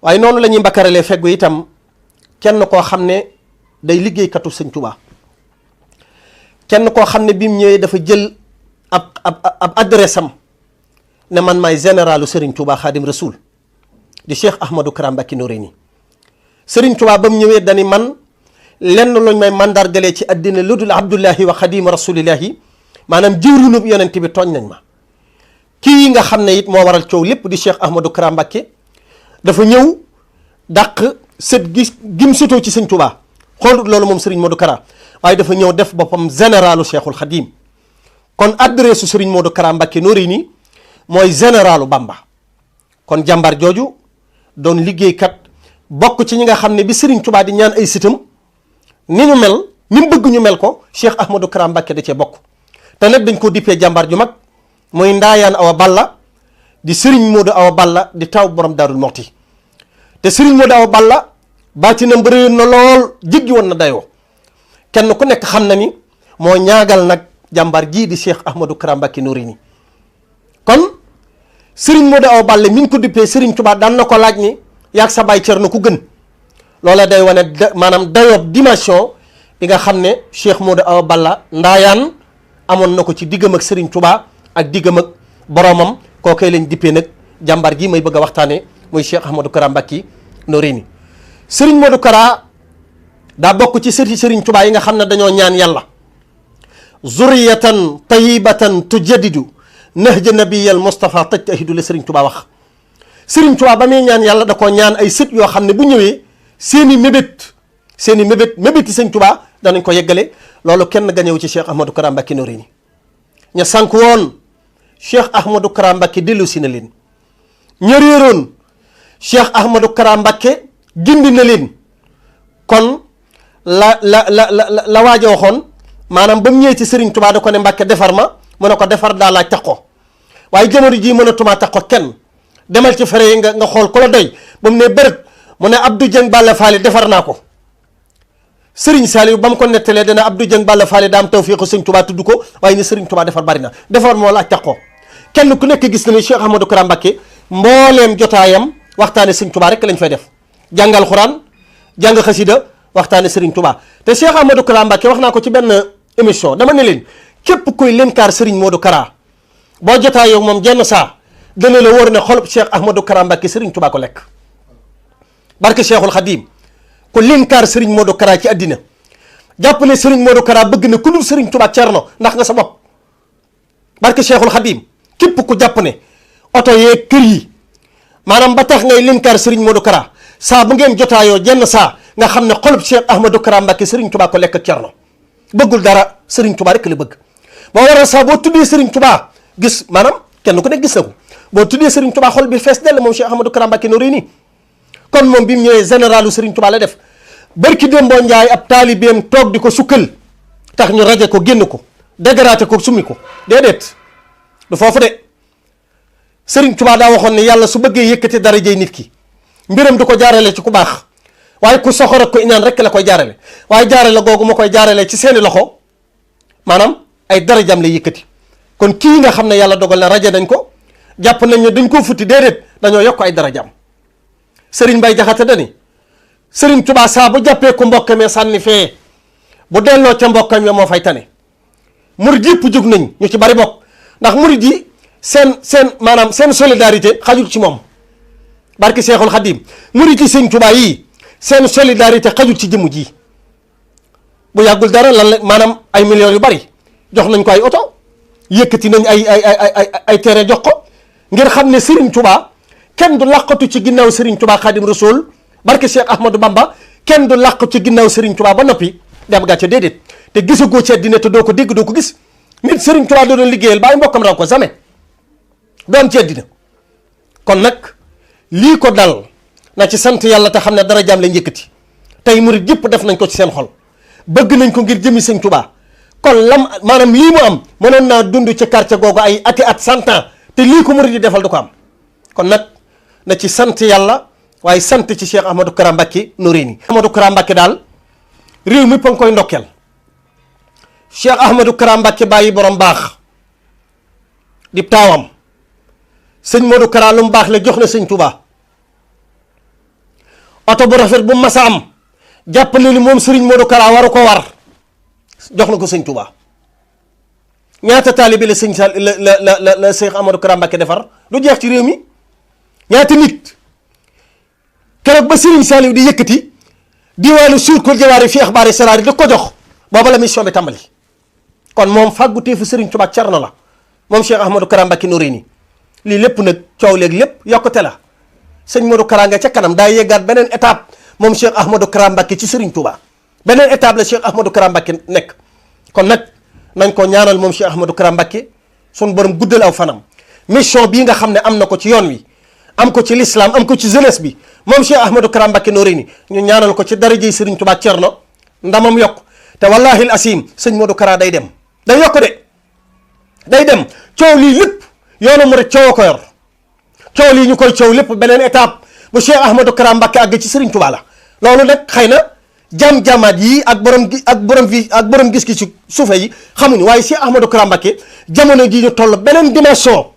waaye noonu la ñuy mbakaralee feggu itam kenn koo xam ne day liggéeykatu sëñ Tuubaa kenn koo xam ne bi mu ñëwee dafa jël ab adresse am ne man maay généralu Serigne Touba Khadim Rasoul di Cheikh Ahmadou Kara Mbacké Noreyni Serigne Touba ba mu ñëwee dani man lenn luñ may mandargalee ci addina lu dul Abdullahi wa Khadim Rasulillahi maanaam jëwriñu yonent bi tooñ nañ ma. kii nga xam ne it moo waral coow lépp di Cheikh Ahmadou Kara Mbacké dafa ñëw dàq sët gim sëtoo ci sëñ Touba xoolut loolu moom Serigne Modou Kara waaye dafa ñëw def boppam généralu Cheikhul Khadim kon adresse su Serigne Modou Kara Mbacké Noreyni mooy généralu Bamba kon jàmbar jooju doon liggéeykat bokk ci ñi nga xam ne bi Serigne Touba di ñaan ay sitam ni ñu mel ni mu bëgg ñu mel ko Cheikh Ahmadou Kara Mbacké da cee bokk te nag dañ ko dippee jàmbar ju mag mooy Ndaayaan Awa Balla di Serigne Modou Awa Balla di taw borom Daarul Muxti te Serigne Modou Awa Balla baatinam bëri na lool jéggi woon na dayoo kenn ku nekk xam na ni moo ñaagal nag jàmbar jii di Cheikh Ahmadou Kara Mbacké Noreyni kon Serigne Modou Awa Balla mi ngi ko dippee Serigne Touba daan na ko laaj ni yaag sa baay Cerno ku gën loola day wane maanaam dayoob dimension bi nga xam ne Cheikh Modou Awa Balla Ndaayaan amoon na ko ci diggam ak Serigne Touba ak diggam ak boromam kookee lañ dippee nag jàmbar ji may bëgg a waxtaane muy Cheikh Ahmadou Kara Mbacké Noreyni Serigne Modou Kara daa bokk ci sëti Serigne Touba yi nga xam ne dañoo ñaan yàlla zuriyatan tayyibatan tujaddidu nahja nabiyal Mustafa tajtahidu la Serigne Touba wax Serigne Touba ba muy ñaan yàlla da koo ñaan ay sët yoo xam ne bu ñëwee seeni mébét mébéti Serigne Touba danañ ko yeggale loolu kenn gañewu ci Cheikh Ahmadou Kara Mbacké Noreyni ña sànk woon Cheikh Ahmadou Kara Mbacké dellu si na leen ña réeroon Cheikh Ahmadou Kara Mbacké gindi na leen kon la waaja waxoon maanaam ba mu ñëwee ci Serigne Touba da ko ne Mbacké defar ma mu ne ko defar daa laaj tax ko waaye jamono jii mënatumaa tax ko kenn demal ci fere yi nga xool ku la doy ba mu ne bërët mu ne Abdou Dieng Balla Faali defar naa ko Serigne Saliou ba mu ko nettalee dana Abdou Dieng Balla Faali daa am tawfiixu Serigne Touba tudd ko waaye ni Serigne Touba defar bari na defar moo laaj tax ko kenn ku nekk gis na ni Cheikh Ahmadou Kara Mbacké mbooleem jotaayam waxtaane Serigne Touba rek lañ fay def jàngal xuraan jàng xasida waxtaane Serigne Touba te Cheikh Ahmadou Kara Mbacké wax naa ko ci benn émission dama ne leen képp koy lenkaar Serigne Modou Kara boo jotaayoo moom jenn saa dana la wóor ne xolub Cheikh Ahmadou Kara Mbacké Serigne Touba ko lekk barke Cheikhul Khadim ku lenkaar Serigne Modou Kara ci àddina jàpp ne Serigne Modou Kara bëgg na ku dul Serigne Touba Cerno ndax nga sa bopp barke Cheikhul Khadim képp ku jàpp ne oto yee kër yi maanaam ba tax ngay lenkaar Serigne Modou Kara saa bu ngeen jotaayoo jenn saa nga xam ne xolub Cheikh Ahmadou Kara Mbacké Serigne Touba ko lekk ak Cerno bëggul dara Serigne Touba rek la bëgg moo waral saa boo tuddee Serigne Touba gis maanaam kenn ku nekk gis na ko boo tuddee Serigne Touba xol bi fees dell moom Cheikh Ahmadou Kara Mbacké Noreyni kon moom bi mu ñëwee généralu Serigne Touba la def barki Dembo Njaay ab taalibeem toog di ko sukkal tax ñu raje ko génn ko dégaraate ko summi ko déedéet du foofu de Serigne Touba daa waxoon ne yàlla su bëggee yëkkati darajey nit ki mbiram du ko jaarale ci ku baax waaye ku soxor ak ko iñaan rek la koy jaarale waaye jaarale googu ma koy jaarale ci seeni loxo maanaam ay darajam lay yëkkati kon kii nga xam ne yàlla dogal na rajo dañ ko jàpp nañ ne dañ koo futti déedéet dañoo yokk ay darajam Serigne Bay Jaxate dani Serigne Touba saa bu jàppee ko mbokkame sànni fee bu delloo ca mbokkam ya moo fay tane murid yëpp jóg nañ ñu ci bari bokk ndax murid yi seen maanaam seen solidarité xajul ci moom barki Seexul Xadim murid yi Serigne Touba yii seen solidarité xajul ci jëmm ji bu yàggul dara lan la maanaam ay millions yu bari jox nañ ko ay oto yëkkati nañ ay terrain jox ko ngir xam ne Serigne Touba kenn du làqatu ci ginnaaw Serigne Touba Khadim Rasoul barke Cheikh Ahmadou Bamba kenn du làqatu ci ginnaaw Serigne Touba ba noppi dem gàcce déedéet te gisagoo ci àddina te doo ko dégg doo ko gis nit Serigne Touba doo doon liggéeyal bàyyi mbokkam raw ko jamais doon ci àddina kon nag lii ko dal na ci sant yàlla te xam ne dara jaam lañ yëkkati tey murid yëpp def nañ ko ci seen xol bëgg nañ ko ngir jëmi Serigne Touba kon lam maanaam lii mu am mënoon naa dund ci quartier googu ay ati at 100 ans te lii ko murid yi defal du ko am kon nag na ci sant yàlla waaye sant ci Cheikh Ahmadou Kara Mbacké Noreyni Ahmadou Kara Mbacké daal réew mi pa nga koy ndokkeel Cheikh Ahmadou Kara Mbacké bàyyi borom baax di taawam sëñ Modou Kara lu mu baax la jox na sëñ Touba oto bu rafet bu masa am jàppale ni moom Serigne Modou Kara waru ko war jox na ko sëñ Touba. ñaata taalibe la sëñ Sall la Cheikh Ahmadou Kara Mbacké defar du jeex ci réew mi. ñaata nit keroog ba Serigne Saliou di yëkkati diwaanu suur ko jawaari fi axbaari saraari da ko jox booba la mission bi tàmbali. kon moom fàgguteefu Serigne Touba Cerno la moom Cheikh Ahmadou Kara Mbacké Noreyni lii lépp nag coow léegi lépp yokkute la sëñ Modou Kara nga ca kanam daa yeggaat beneen étape moom Cheikh Ahmadou Kara Mbacké ci Serigne Touba beneen étape la Cheikh Ahmadou Kara Mbacké nekk. kon nag nañ ko ñaanal moom Cheikh Ahmadou Kara Mbacké sun borom guddal aw fanam mission bii nga xam ne am na ko ci yoon wi am ko ci l'islam am ko ci jeunesse bi moom Cheikh Ahmadou Kara Mbacké Noreyni ñu ñaanal ko ci darajey Serigne Touba Cerno ndamam yokk te wallahi al asim sëñ Modou Kara day dem day yokk de day dem coow lii lépp yoonu mu rek coow ko yor coow lii ñu koy coow lépp beneen étape bu Cheikh Ahmadou Kara Mbacké àgg ci Serigne Touba la loolu nag xëy na jam-jamaat yi ak borom gis-gis ci suufe yi xamuñu waaye Cheikh Ahmadou Kara Mbacké jamono ji ñu toll beneen dimension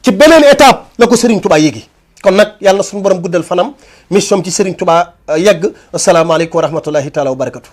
ci beneen étape la ko Serigne Touba yéegi kon nag yàlla suñu borom guddal fanam mission ci Serigne Touba yegg asalaamaaleykum wa rahmatullahi taala wa barakatu